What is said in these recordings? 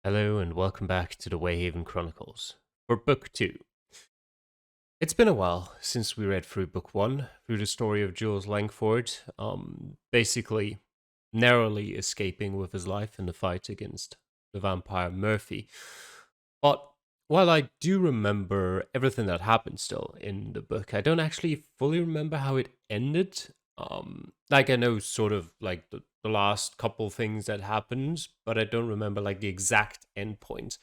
Hello and welcome back to the Wayhaven Chronicles for Book 2. It's been a while since we read through Book 1, through the story of Jules Langford, basically narrowly escaping with his life in the fight against the vampire Murphy. But while I do remember everything that happened still in the book, I don't actually fully remember how it ended. Like I know sort of like the last couple things that happened, but I don't remember like the exact end point.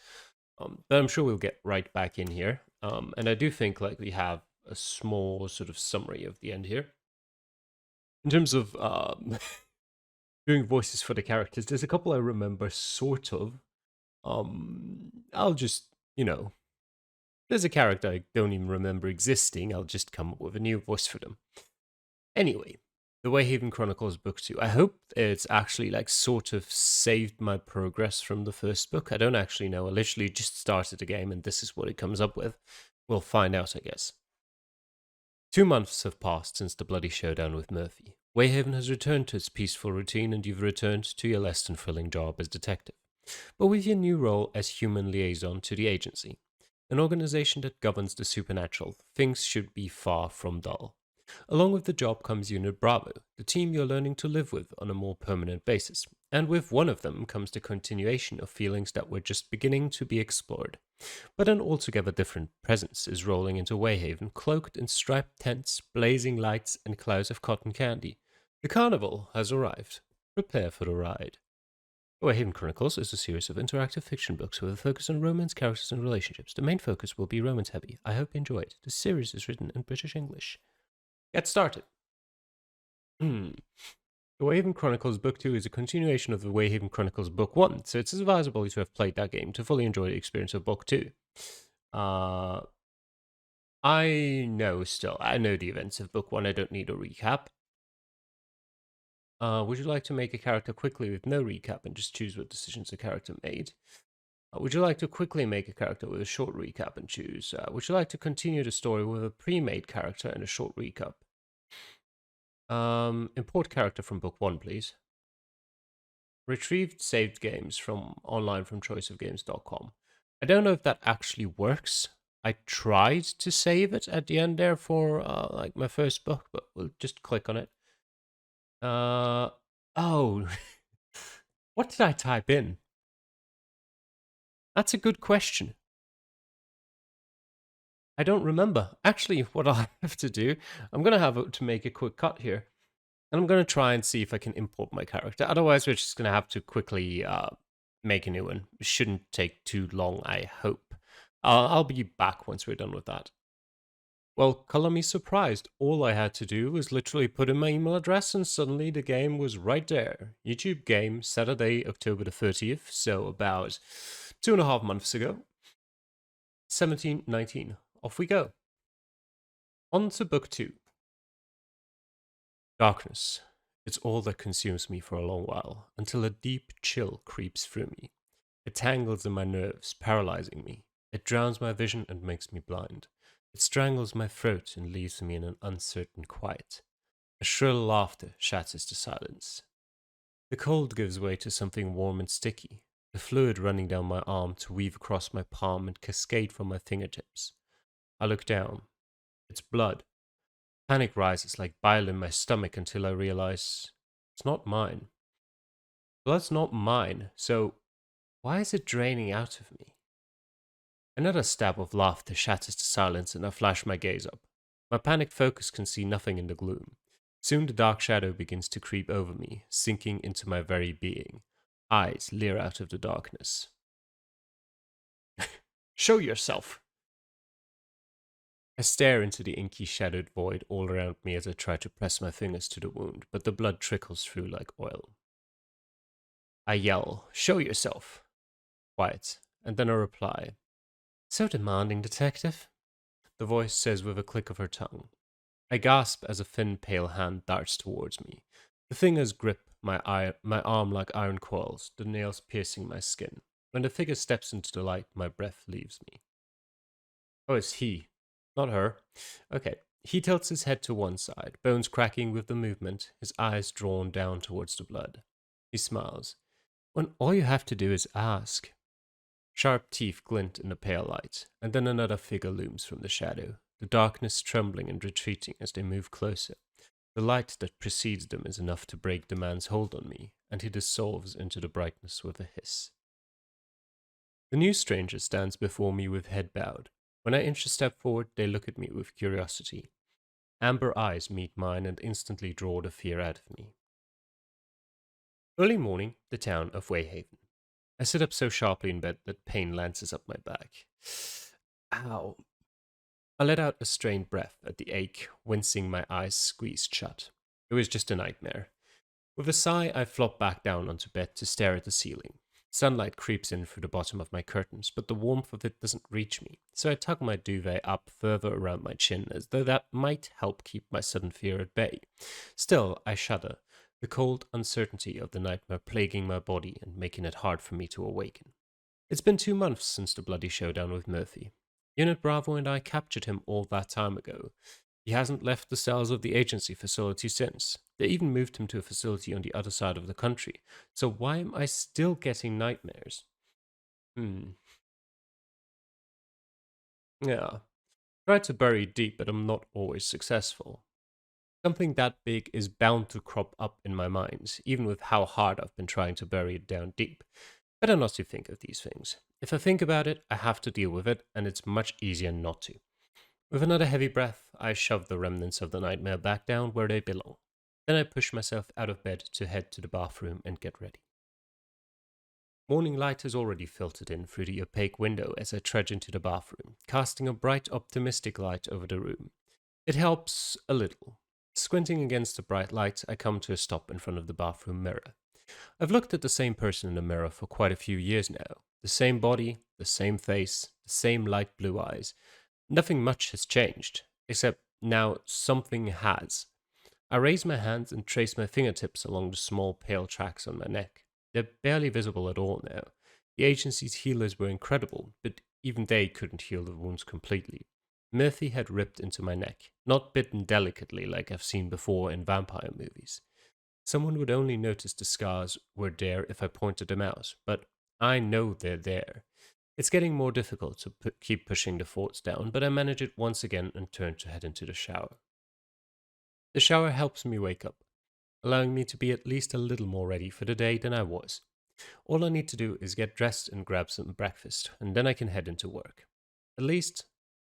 But I'm sure we'll get right back in here. And I do think like we have a small sort of summary of the end here. In terms of doing voices for the characters, there's a couple I remember sort of. I'll just, there's a character I don't even remember existing. I'll just come up with a new voice for them. Anyway, the Wayhaven Chronicles Book 2. I hope it's actually like sort of saved my progress from the first book. I don't actually know. I literally just started the game and this is what it comes up with. We'll find out, I guess. 2 months have passed since the bloody showdown with Murphy. Wayhaven has returned to its peaceful routine and you've returned to your less than thrilling job as detective, but with your new role as human liaison to the agency. An organization that governs the supernatural, things should be far from dull. Along with the job comes Unit Bravo, the team you're learning to live with on a more permanent basis. And with one of them comes the continuation of feelings that were just beginning to be explored. But an altogether different presence is rolling into Wayhaven, cloaked in striped tents, blazing lights, and clouds of cotton candy. The carnival has arrived. Prepare for the ride. Wayhaven Chronicles is a series of interactive fiction books with a focus on romance, characters, and relationships. The main focus will be romance heavy. I hope you enjoy it. The series is written in British English. Get started. The Wayhaven Chronicles Book 2 is a continuation of the Wayhaven Chronicles Book 1, so it's advisable to have played that game to fully enjoy the experience of Book 2. I know the events of Book 1, I don't need a recap. Would you like to make a character quickly with no recap and just choose what decisions the character made? Would you like to quickly make a character with a short recap and choose? Would you like to continue the story with a pre-made character and a short recap? Import character from book 1, please. Retrieved saved games from online from choiceofgames.com. I don't know if that actually works. I tried to save it at the end there for like my first book, but we'll just click on it. Oh, what did I type in? That's a good question. I don't remember. Actually, what I'll have to do, I'm going to have to make a quick cut here. And I'm going to try and see if I can import my character. Otherwise, we're just going to have to quickly make a new one. It shouldn't take too long, I hope. I'll be back once we're done with that. Well, color me surprised. All I had to do was literally put in my email address and suddenly the game was right there. YouTube game, Saturday, October the 30th, so about 2.5 months ago. 1719. Off we go. On to book 2. Darkness. It's all that consumes me for a long while, until a deep chill creeps through me. It tangles in my nerves, paralyzing me. It drowns my vision and makes me blind. It strangles my throat and leaves me in an uncertain quiet. A shrill laughter shatters the silence. The cold gives way to something warm and sticky, the fluid running down my arm to weave across my palm and cascade from my fingertips. I look down. It's blood. Panic rises like bile in my stomach until I realize it's not mine. Blood's not mine, so why is it draining out of me? Another stab of laughter shatters the silence and I flash my gaze up. My panicked focus can see nothing in the gloom. Soon the dark shadow begins to creep over me, sinking into my very being. Eyes leer out of the darkness. Show yourself! I stare into the inky shadowed void all around me as I try to press my fingers to the wound, but the blood trickles through like oil. I yell, "Show yourself!" Quiet, and then a reply. "So demanding, detective," the voice says with a click of her tongue. I gasp as a thin, pale hand darts towards me. The fingers grip my arm like iron coils, the nails piercing my skin. When the figure steps into the light, my breath leaves me. Oh, it's he. Not her. Okay. He tilts his head to one side, bones cracking with the movement, his eyes drawn down towards the blood. He smiles. When all you have to do is ask. Sharp teeth glint in the pale light, and then another figure looms from the shadow, the darkness trembling and retreating as they move closer. The light that precedes them is enough to break the man's hold on me, and he dissolves into the brightness with a hiss. The new stranger stands before me with head bowed. When I inch a step forward, they look at me with curiosity. Amber eyes meet mine and instantly draw the fear out of me. Early morning, the town of Wayhaven. I sit up so sharply in bed that pain lances up my back. Ow. I let out a strained breath at the ache, wincing, my eyes squeezed shut. It was just a nightmare. With a sigh, I flop back down onto bed to stare at the ceiling. Sunlight creeps in through the bottom of my curtains, but the warmth of it doesn't reach me, so I tug my duvet up further around my chin as though that might help keep my sudden fear at bay. Still, I shudder, the cold uncertainty of the nightmare plaguing my body and making it hard for me to awaken. It's been 2 months since the bloody showdown with Murphy. Unit Bravo and I captured him all that time ago. He hasn't left the cells of the agency facility since. They even moved him to a facility on the other side of the country. So why am I still getting nightmares? Yeah. Try to bury deep, but I'm not always successful. Something that big is bound to crop up in my mind, even with how hard I've been trying to bury it down deep. Better not to think of these things. If I think about it, I have to deal with it, and it's much easier not to. With another heavy breath, I shove the remnants of the nightmare back down where they belong. Then I push myself out of bed to head to the bathroom and get ready. Morning light has already filtered in through the opaque window as I trudge into the bathroom, casting a bright, optimistic light over the room. It helps a little. Squinting against the bright light, I come to a stop in front of the bathroom mirror. I've looked at the same person in the mirror for quite a few years now. The same body, the same face, the same light blue eyes. Nothing much has changed, except now something has. I raise my hands and trace my fingertips along the small pale tracks on my neck. They're barely visible at all now. The agency's healers were incredible, but even they couldn't heal the wounds completely. Murphy had ripped into my neck, not bitten delicately like I've seen before in vampire movies. Someone would only notice the scars were there if I pointed them out, but I know they're there. It's getting more difficult to keep pushing the thoughts down, but I manage it once again and turn to head into the shower. The shower helps me wake up, allowing me to be at least a little more ready for the day than I was. All I need to do is get dressed and grab some breakfast, and then I can head into work. At least,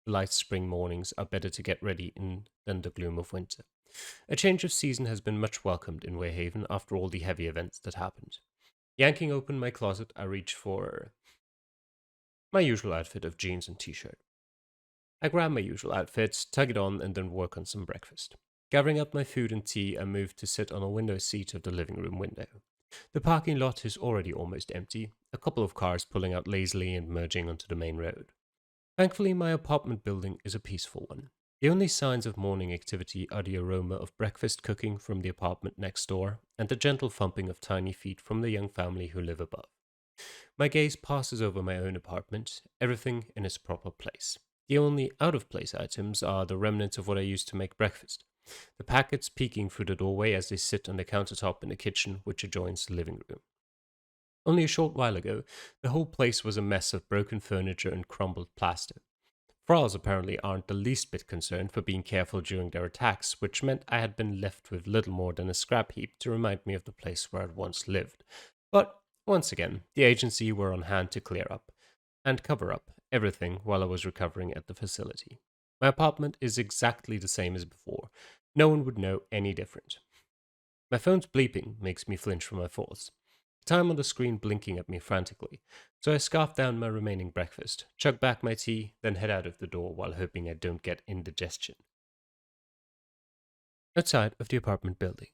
the light spring mornings are better to get ready in than the gloom of winter. A change of season has been much welcomed in Wayhaven after all the heavy events that happened. Yanking open my closet, I reach for my usual outfit of jeans and t-shirt. I grab my usual outfit, tug it on, and then work on some breakfast. Gathering up my food and tea, I move to sit on a window seat of the living room window. The parking lot is already almost empty, a couple of cars pulling out lazily and merging onto the main road. Thankfully, my apartment building is a peaceful one. The only signs of morning activity are the aroma of breakfast cooking from the apartment next door and the gentle thumping of tiny feet from the young family who live above. My gaze passes over my own apartment, everything in its proper place. The only out of place items are the remnants of what I used to make breakfast. The packets peeking through the doorway as they sit on the countertop in the kitchen which adjoins the living room. Only a short while ago, the whole place was a mess of broken furniture and crumbled plaster. Thralls apparently aren't the least bit concerned for being careful during their attacks, which meant I had been left with little more than a scrap heap to remind me of the place where I'd once lived. But, once again, the agency were on hand to clear up and cover up everything while I was recovering at the facility. My apartment is exactly the same as before. No one would know any different. My phone's bleeping makes me flinch from my thoughts. The time on the screen blinking at me frantically, so I scarf down my remaining breakfast, chug back my tea, then head out of the door while hoping I don't get indigestion. Outside of the apartment building,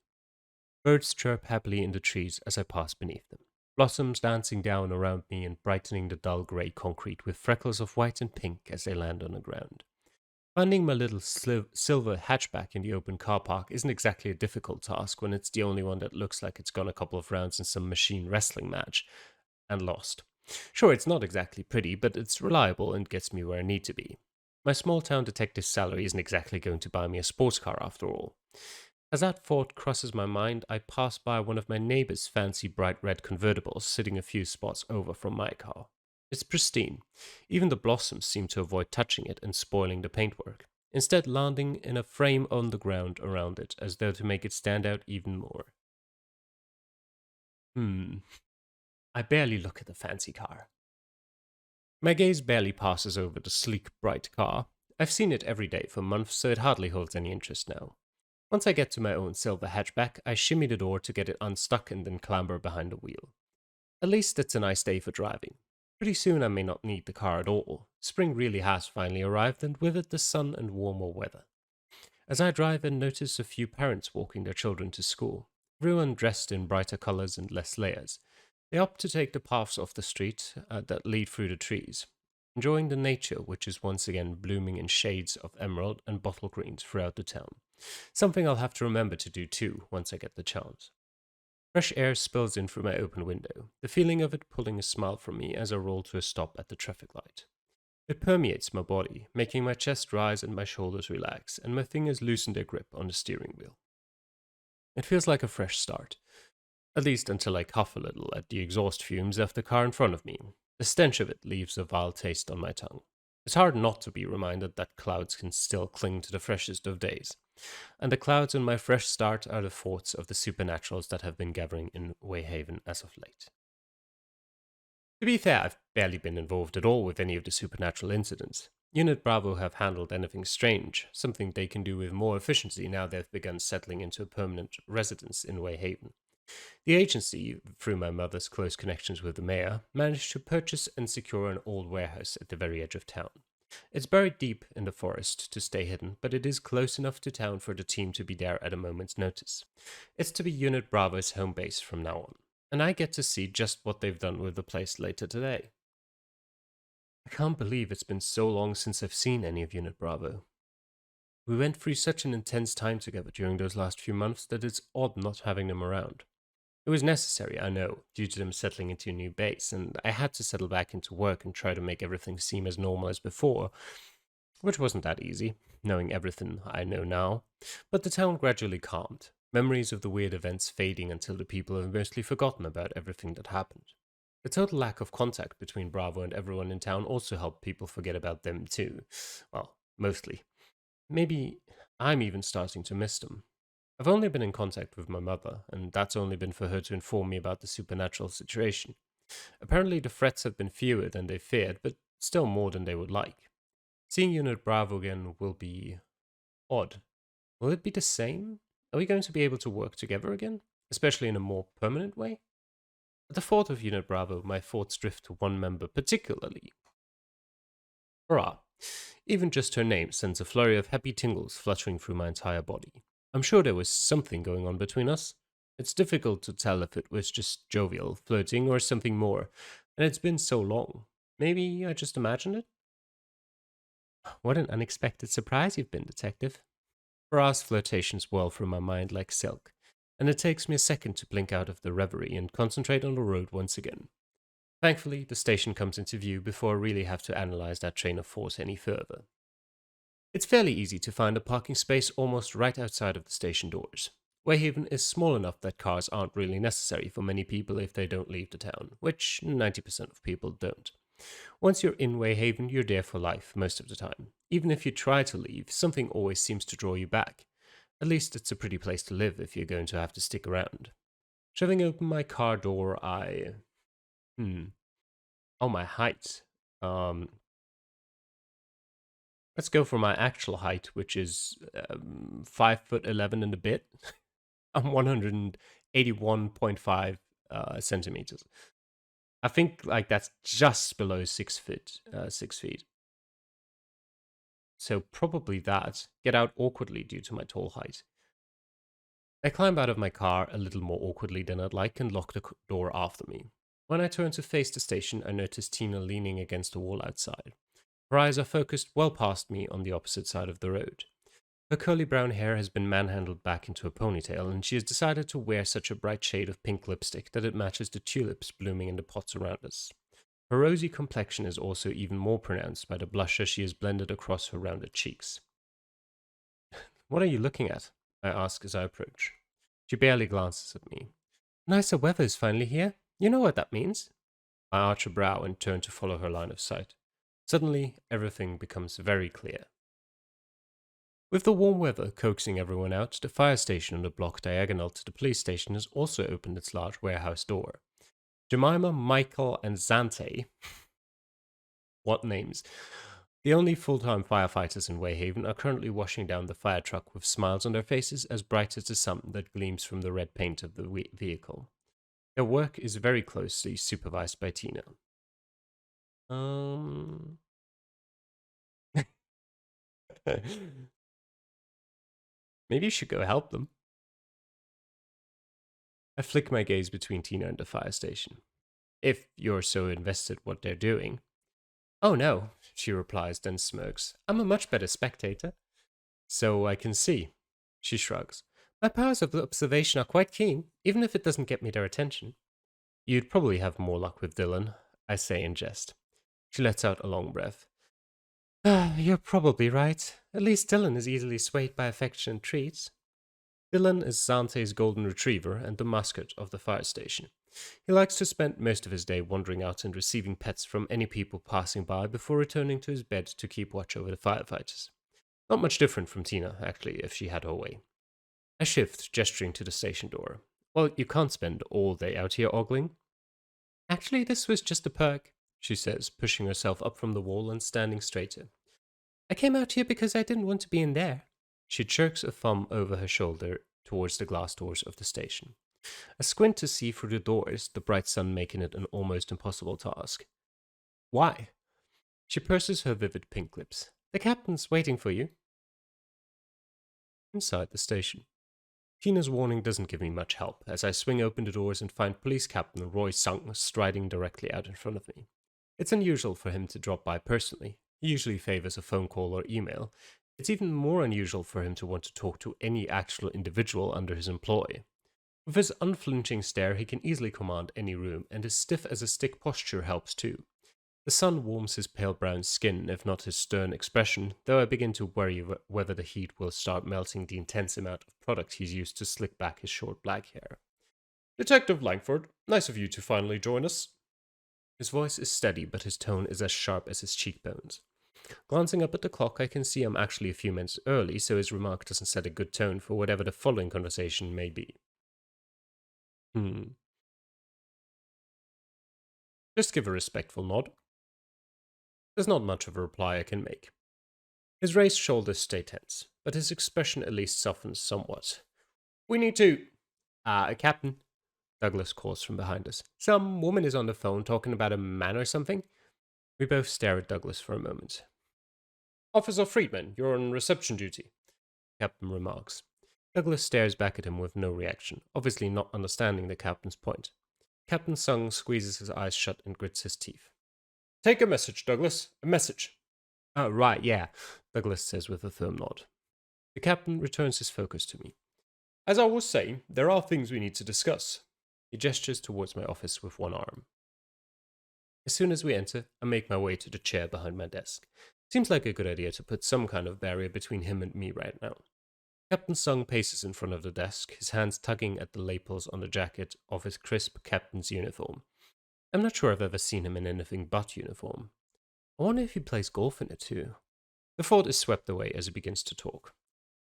birds chirp happily in the trees as I pass beneath them, blossoms dancing down around me and brightening the dull grey concrete with freckles of white and pink as they land on the ground. Finding my little silver hatchback in the open car park isn't exactly a difficult task when it's the only one that looks like it's gone a couple of rounds in some machine wrestling match and lost. Sure, it's not exactly pretty, but it's reliable and gets me where I need to be. My small town detective's salary isn't exactly going to buy me a sports car after all. As that thought crosses my mind, I pass by one of my neighbor's fancy bright red convertibles sitting a few spots over from my car. It's pristine. Even the blossoms seem to avoid touching it and spoiling the paintwork, instead landing in a frame on the ground around it as though to make it stand out even more. Hmm. I barely look at the fancy car. My gaze barely passes over the sleek, bright car. I've seen it every day for months, so it hardly holds any interest now. Once I get to my own silver hatchback, I shimmy the door to get it unstuck and then clamber behind the wheel. At least it's a nice day for driving. Pretty soon I may not need the car at all. Spring really has finally arrived, and with it the sun and warmer weather. As I drive and notice a few parents walking their children to school, everyone dressed in brighter colors and less layers. They opt to take the paths off the street that lead through the trees, enjoying the nature which is once again blooming in shades of emerald and bottle greens throughout the town. Something I'll have to remember to do too once I get the chance. Fresh air spills in through my open window, the feeling of it pulling a smile from me as I roll to a stop at the traffic light. It permeates my body, making my chest rise and my shoulders relax, and my fingers loosen their grip on the steering wheel. It feels like a fresh start, at least until I cough a little at the exhaust fumes of the car in front of me. The stench of it leaves a vile taste on my tongue. It's hard not to be reminded that clouds can still cling to the freshest of days, and the clouds in my fresh start are the thoughts of the supernaturals that have been gathering in Wayhaven as of late. To be fair, I've barely been involved at all with any of the supernatural incidents. Unit Bravo have handled anything strange, something they can do with more efficiency now they've begun settling into a permanent residence in Wayhaven. The agency, through my mother's close connections with the mayor, managed to purchase and secure an old warehouse at the very edge of town. It's buried deep in the forest to stay hidden, but it is close enough to town for the team to be there at a moment's notice. It's to be Unit Bravo's home base from now on, and I get to see just what they've done with the place later today. I can't believe it's been so long since I've seen any of Unit Bravo. We went through such an intense time together during those last few months that it's odd not having them around. It was necessary, I know, due to them settling into a new base, and I had to settle back into work and try to make everything seem as normal as before, which wasn't that easy, knowing everything I know now. But the town gradually calmed, memories of the weird events fading until the people have mostly forgotten about everything that happened. The total lack of contact between Bravo and everyone in town also helped people forget about them too. Well, mostly. Maybe I'm even starting to miss them. I've only been in contact with my mother, and that's only been for her to inform me about the supernatural situation. Apparently, the threats have been fewer than they feared, but still more than they would like. Seeing Unit Bravo again will be odd. Will it be the same? Are we going to be able to work together again? Especially in a more permanent way? At the thought of Unit Bravo, my thoughts drift to one member particularly. Hurrah! Even just her name sends a flurry of happy tingles fluttering through my entire body. I'm sure there was something going on between us. It's difficult to tell if it was just jovial, flirting, or something more, and it's been so long. Maybe I just imagined it? What an unexpected surprise you've been, Detective. Farah's flirtations whirl through my mind like silk, and it takes me a second to blink out of the reverie and concentrate on the road once again. Thankfully, the station comes into view before I really have to analyze that train of thought any further. It's fairly easy to find a parking space almost right outside of the station doors. Wayhaven is small enough that cars aren't really necessary for many people if they don't leave the town, which 90% of people don't. Once you're in Wayhaven, you're there for life most of the time. Even if you try to leave, something always seems to draw you back. At least it's a pretty place to live if you're going to have to stick around. Shoving open my car door, Oh, my height. Um, let's go for my actual height, which is 5'11" and a bit. I'm 181.5 centimeters. I think like that's just below 6 feet. 6 feet. So probably that. Get out awkwardly due to my tall height. I climb out of my car a little more awkwardly than I'd like and lock the door after me. When I turn to face the station, I notice Tina leaning against the wall outside. Her eyes are focused well past me on the opposite side of the road. Her curly brown hair has been manhandled back into a ponytail, and she has decided to wear such a bright shade of pink lipstick that it matches the tulips blooming in the pots around us. Her rosy complexion is also even more pronounced by the blusher she has blended across her rounded cheeks. What are you looking at? I ask as I approach. She barely glances at me. Nicer weather is finally here. You know what that means. I arch a brow and turn to follow her line of sight. Suddenly, everything becomes very clear. With the warm weather coaxing everyone out, the fire station on the block diagonal to the police station has also opened its large warehouse door. Jemima, Michael, and Zante, what names? The only full time firefighters in Wayhaven are currently washing down the fire truck with smiles on their faces as bright as the sun that gleams from the red paint of the vehicle. Their work is very closely supervised by Tina. Um. Maybe you should go help them. I flick my gaze between Tina and the fire station. If you're so invested what they're doing. Oh no, she replies, then smirks. I'm a much better spectator. So I can see. She shrugs. My powers of observation are quite keen, even if it doesn't get me their attention. You'd probably have more luck with Dylan, I say in jest. She lets out a long breath. You're probably right. At least Dylan is easily swayed by affection and treats. Dylan is Zante's golden retriever and the mascot of the fire station. He likes to spend most of his day wandering out and receiving pets from any people passing by before returning to his bed to keep watch over the firefighters. Not much different from Tina, actually, if she had her way. I shift, gesturing to the station door. Well, you can't spend all day out here ogling. Actually, this was just a perk, she says, pushing herself up from the wall and standing straighter. I came out here because I didn't want to be in there. She jerks a thumb over her shoulder towards the glass doors of the station. I squint to see through the doors, the bright sun making it an almost impossible task. Why? She purses her vivid pink lips. The captain's waiting for you. Inside the station. Tina's warning doesn't give me much help, as I swing open the doors and find Police Captain Roy Sung striding directly out in front of me. It's unusual for him to drop by personally. He usually favors a phone call or email. It's even more unusual for him to want to talk to any actual individual under his employ. With his unflinching stare, he can easily command any room, and his stiff as a stick posture helps too. The sun warms his pale brown skin, if not his stern expression, though I begin to worry whether the heat will start melting the intense amount of product he's used to slick back his short black hair. Detective Langford, nice of you to finally join us. His voice is steady, but his tone is as sharp as his cheekbones. Glancing up at the clock, I can see I'm actually a few minutes early, so his remark doesn't set a good tone for whatever the following conversation may be. Just give a respectful nod. There's not much of a reply I can make. His raised shoulders stay tense, but his expression at least softens somewhat. We need to. Captain, Douglas calls from behind us. Some woman is on the phone talking about a man or something. We both stare at Douglas for a moment. Officer Friedman, you're on reception duty, Captain remarks. Douglas stares back at him with no reaction, obviously not understanding the captain's point. Captain Sung squeezes his eyes shut and grits his teeth. Take a message, Douglas. A message. Oh, right, yeah, Douglas says with a firm nod. The captain returns his focus to me. As I was saying, there are things we need to discuss. He gestures towards my office with one arm. As soon as we enter, I make my way to the chair behind my desk. Seems like a good idea to put some kind of barrier between him and me right now. Captain Sung paces in front of the desk, his hands tugging at the lapels on the jacket of his crisp captain's uniform. I'm not sure I've ever seen him in anything but uniform. I wonder if he plays golf in it too. The thought is swept away as he begins to talk.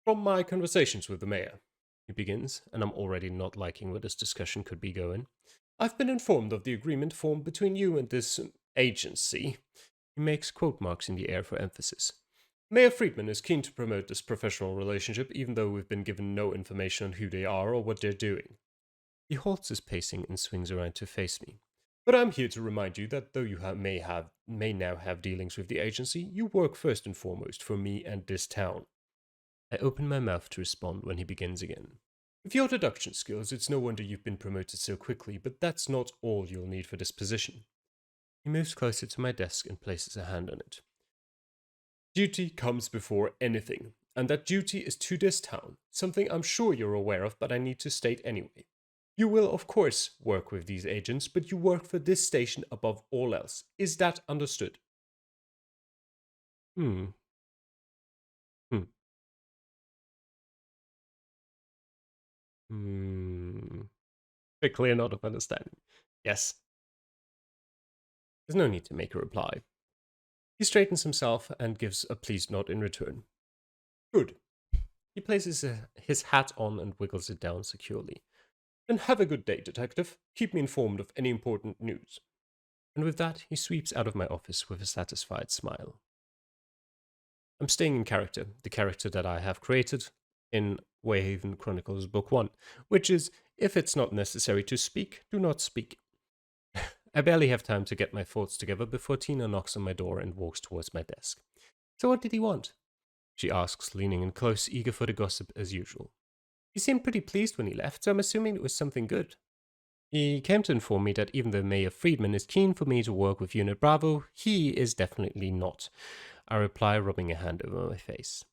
From my conversations with the mayor, he begins, and I'm already not liking where this discussion could be going. I've been informed of the agreement formed between you and this agency. He makes quote marks in the air for emphasis. Mayor Friedman is keen to promote this professional relationship, even though we've been given no information on who they are or what they're doing. He halts his pacing and swings around to face me. But I'm here to remind you that though you may now have dealings with the agency, you work first and foremost for me and this town. I open my mouth to respond when he begins again. With your deduction skills, it's no wonder you've been promoted so quickly, but that's not all you'll need for this position. He moves closer to my desk and places a hand on it. Duty comes before anything, and that duty is to this town, something I'm sure you're aware of, but I need to state anyway. You will, of course, work with these agents, but you work for this station above all else. Is that understood? Hmm. Hmm. Hmm. A clear nod of understanding. Yes. There's no need to make a reply. He straightens himself and gives a pleased nod in return. Good. He places his hat on and wiggles it down securely. Then have a good day, detective. Keep me informed of any important news. And with that, he sweeps out of my office with a satisfied smile. I'm staying in character, the character that I have created in Wayhaven Chronicles Book 1, which is, if it's not necessary to speak, do not speak. I barely have time to get my thoughts together before Tina knocks on my door and walks towards my desk. So what did he want? She asks, leaning in close, eager for the gossip as usual. He seemed pretty pleased when he left, so I'm assuming it was something good. He came to inform me that even though Mayor Friedman is keen for me to work with Unit Bravo, he is definitely not. I reply, rubbing a hand over my face.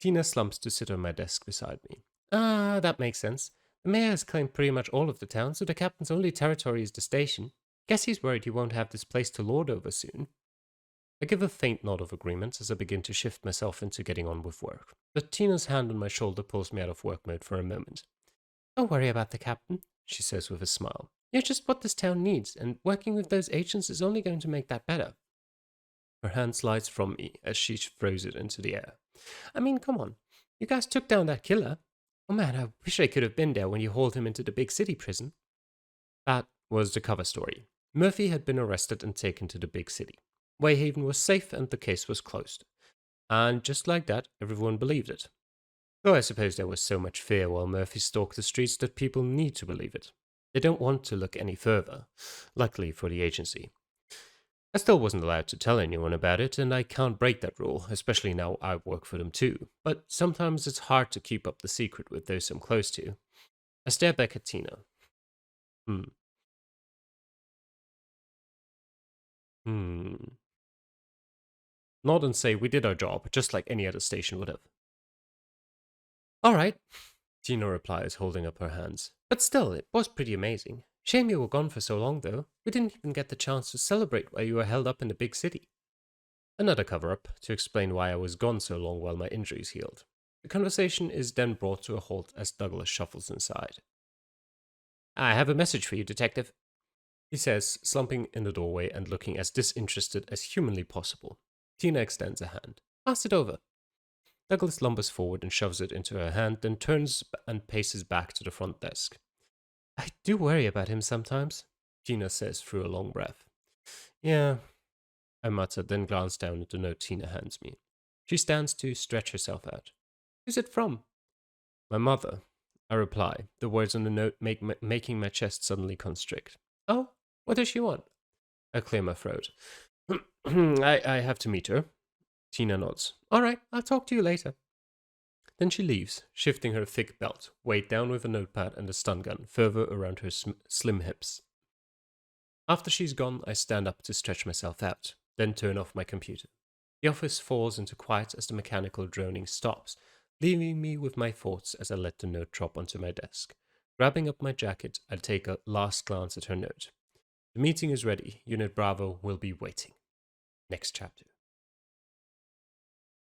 Tina slumps to sit on my desk beside me. Ah, that makes sense. The mayor has claimed pretty much all of the town, so the captain's only territory is the station. Guess he's worried he won't have this place to lord over soon. I give a faint nod of agreement as I begin to shift myself into getting on with work, but Tina's hand on my shoulder pulls me out of work mode for a moment. Don't worry about the captain, she says with a smile. You're just what this town needs, and working with those agents is only going to make that better. Her hand slides from me as she throws it into the air. I mean, come on. You guys took down that killer. Oh man, I wish I could have been there when you hauled him into the big city prison. That was the cover story. Murphy had been arrested and taken to the big city. Wayhaven was safe and the case was closed. And just like that, everyone believed it. Though I suppose there was so much fear while Murphy stalked the streets that people need to believe it. They don't want to look any further, luckily for the agency. I still wasn't allowed to tell anyone about it, and I can't break that rule, especially now I work for them too. But sometimes it's hard to keep up the secret with those I'm close to. I stare back at Tina. Nod and say we did our job, just like any other station would have. All right, Tina replies, holding up her hands. But still, it was pretty amazing. Shame you were gone for so long, though. We didn't even get the chance to celebrate while you were held up in the big city. Another cover-up to explain why I was gone so long while my injuries healed. The conversation is then brought to a halt as Douglas shuffles inside. I have a message for you, detective, he says, slumping in the doorway and looking as disinterested as humanly possible. Tina extends a hand. Pass it over. Douglas lumbers forward and shoves it into her hand, then turns and paces back to the front desk. I do worry about him sometimes, Tina says through a long breath. Yeah, I mutter, then glance down at the note Tina hands me. She stands to stretch herself out. Who's it from? My mother, I reply, the words on the note making my chest suddenly constrict. Oh, what does she want? I clear my throat. I have to meet her. Tina nods. All right, I'll talk to you later. Then she leaves, shifting her thick belt, weighed down with a notepad and a stun gun, further around her slim hips. After she's gone, I stand up to stretch myself out, then turn off my computer. The office falls into quiet as the mechanical droning stops, leaving me with my thoughts as I let the note drop onto my desk. Grabbing up my jacket, I take a last glance at her note. The meeting is ready. Unit Bravo will be waiting. Next chapter.